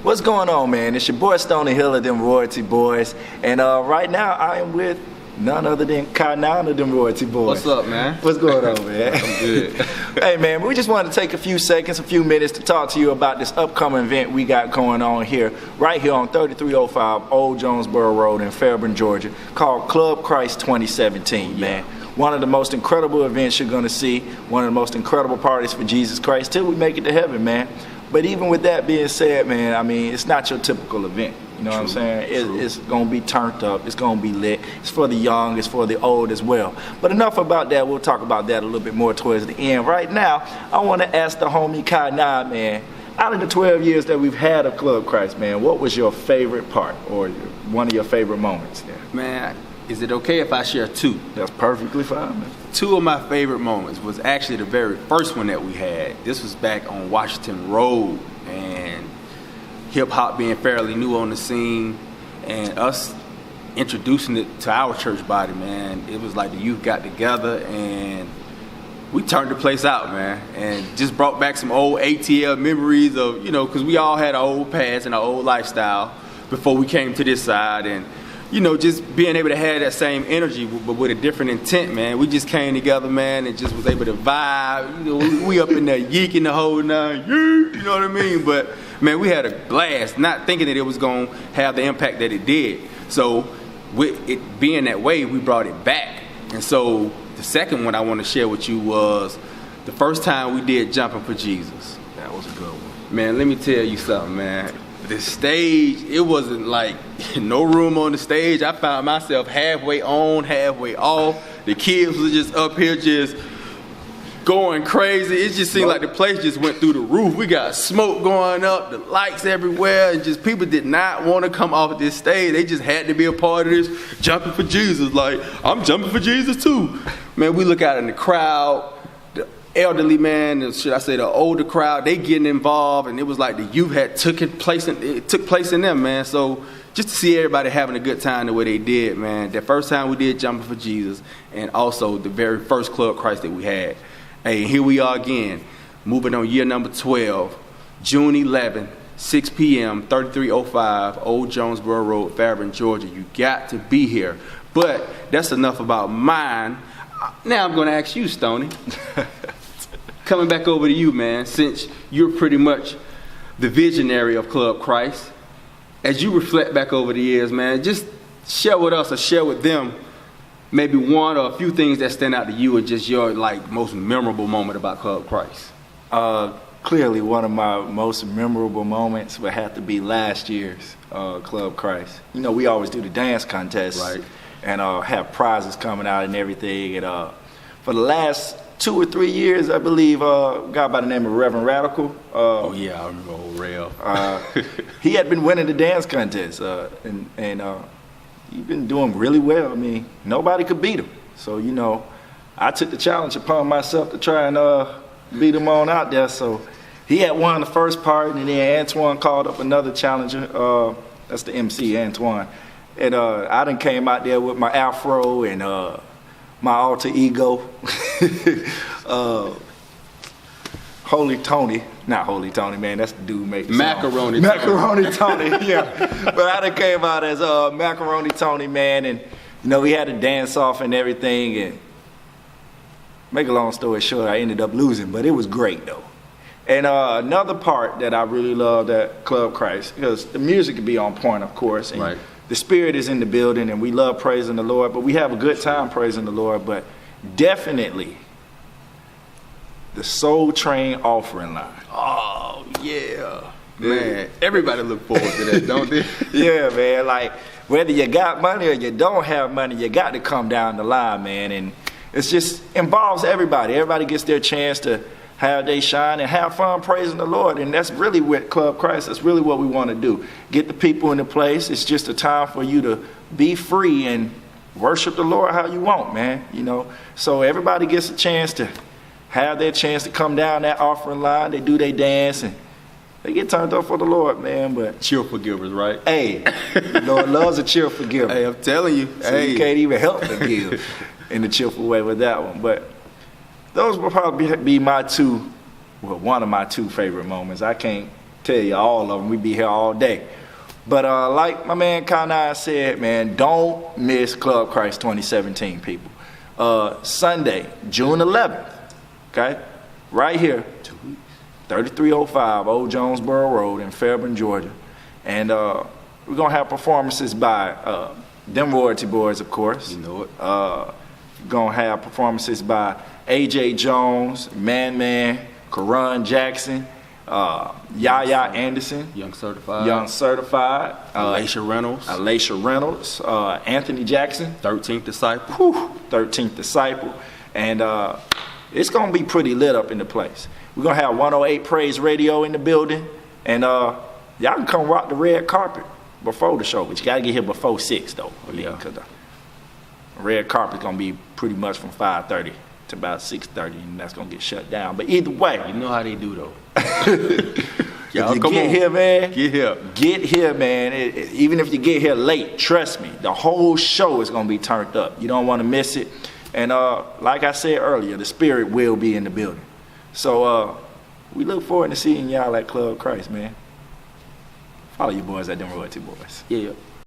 What's going on, man? It's your boy Stoney Hill of them Royalty Boys, and right now I am with none other than Ky9ine of them Royalty Boys. What's up, man? What's going on, man? I'm good. Hey, man, we just wanted to take a few seconds, a few minutes to talk to you about this upcoming event we got going on here, right here on 3305 Old Jonesboro Road in Fairburn, Georgia, called Club Christ 2017, man. One of the most incredible events you're going to see, one of the most incredible parties for Jesus Christ till we make it to heaven, man. But even with that being said, man, I mean, it's not your typical event. You know what I'm saying? It's going to be turned up. It's going to be lit. It's for the young. It's for the old as well. But enough about that. We'll talk about that a little bit more towards the end. Right now, I want to ask the homie Ky9ine, man, out of the 12 years that we've had of Club Christ, man, what was your favorite part or one of your favorite moments there? Man, is it okay if I share two? That's perfectly fine, man. Two of my favorite moments was actually the very first one that we had. This was back on Washington Road, and hip-hop being fairly new on the scene, and us introducing it to our church body, man. It was like the youth got together, and we turned the place out, man, and just brought back some old ATL memories of, you know, because we all had our old past and our old lifestyle before we came to this side, and you know, just being able to have that same energy, but with a different intent, man. We just came together, man, and just was able to vibe. You know, we up in there yeeking the whole nine, you know what I mean? But, man, we had a blast, not thinking that it was going to have the impact that it did. So, with it being that way, we brought it back. And so, the second one I want to share with you was the first time we did Jumping for Jesus. That was a good one. Man, let me tell you something, man. The stage, it wasn't like no room on the stage. I found myself halfway on, halfway off. The kids was just up here just going crazy. It just seemed like the place just went through the roof. We got smoke going up, the lights everywhere, and just people did not want to come off this stage. They just had to be a part of this Jumping for Jesus. Like, I'm jumping for Jesus too. Man, we look out in the crowd. Elderly, man, should I say the older crowd, they getting involved, and it was like the youth had took place in them, man. So just to see everybody having a good time the way they did, man. The first time we did Jumping for Jesus, and also the very first Club Christ that we had. Hey, here we are again, moving on year number 12, June 11, 6 p.m., 3305 Old Jonesboro Road, Fairburn, Georgia. You got to be here. But that's enough about mine. Now I'm going to ask you, Stoney. Coming back over to you, man, since you're pretty much the visionary of Club Christ, as you reflect back over the years, man, just share with us or share with them maybe one or a few things that stand out to you or just your like most memorable moment about Club Christ. Clearly, one of my most memorable moments would have to be last year's Club Christ. You know, we always do the dance contest, right, and have prizes coming out and everything. And for the last 2 or 3 years, I believe, a guy by the name of Reverend Radical. Oh yeah, I remember old Rail. He had been winning the dance contest, and he'd been doing really well. I mean, nobody could beat him. So, you know, I took the challenge upon myself to try and beat him on out there. So he had won the first part, and then Antoine called up another challenger. That's the MC, Antoine. And I done came out there with my afro and my alter ego. Holy Tony. Not Holy Tony, man. That's the dude making Macaroni Tony. Macaroni Tony, yeah. But I done came out as Macaroni Tony, man. And, you know, we had a dance off and everything. And make a long story short, I ended up losing. But it was great, though. And another part that I really loved at Club Christ, because the music could be on point, of course. And right. The spirit is in the building, and we love praising the Lord. But we have a good time praising the Lord. But definitely the Soul Train offering line. Oh, yeah. Man, everybody look forward to that, don't they? Yeah, man. Like, whether you got money or you don't have money, you got to come down the line, man. And it's just involves everybody. Everybody gets their chance to have they shine and have fun praising the Lord. And that's really what Club Christ, that's really what we want to do. Get the people in the place. It's just a time for you to be free and worship the Lord how you want, man. You know, so everybody gets a chance to have their chance to come down that offering line. They do their dance and they get turned up for the Lord, man. But cheerful givers, right? Hey, the Lord loves a cheerful giver. Hey, I'm telling you. So you can't even help but give in a cheerful way with that one. But those will probably be my two, well, one of my two favorite moments. I can't Tell you all of them. We be here all day. But like my man Ky9ine said, man, don't miss Club Christ 2017, people. Sunday, June 11th, okay? Right here, 3305 Old Jonesboro Road in Fairburn, Georgia. And we're going to have performances by them Royalty Boys, of course. You know it. Going to have performances by A.J. Jones, Man, Karon Jackson, Yaya Anderson, Young Certified, Alicia Reynolds, Anthony Jackson, 13th Disciple, 13th Disciple, and it's gonna be pretty lit up in the place. We're gonna have 108 Praise Radio in the building, and y'all can come rock the red carpet before the show, but you gotta get here before 6 though. Yeah. Because the red carpet's gonna be pretty much from 5:30 to about 6:30, and that's gonna get shut down. But either way, you know how they do though. Y'all come get here, man. Get here, man. Even if you get here late, trust me, the whole show is gonna be turned up. You don't want to miss it. And like I said earlier, the Spirit will be in the building. So we look forward to seeing y'all at Club Christ, man. Follow your boys at them Royalty Boys. Yeah.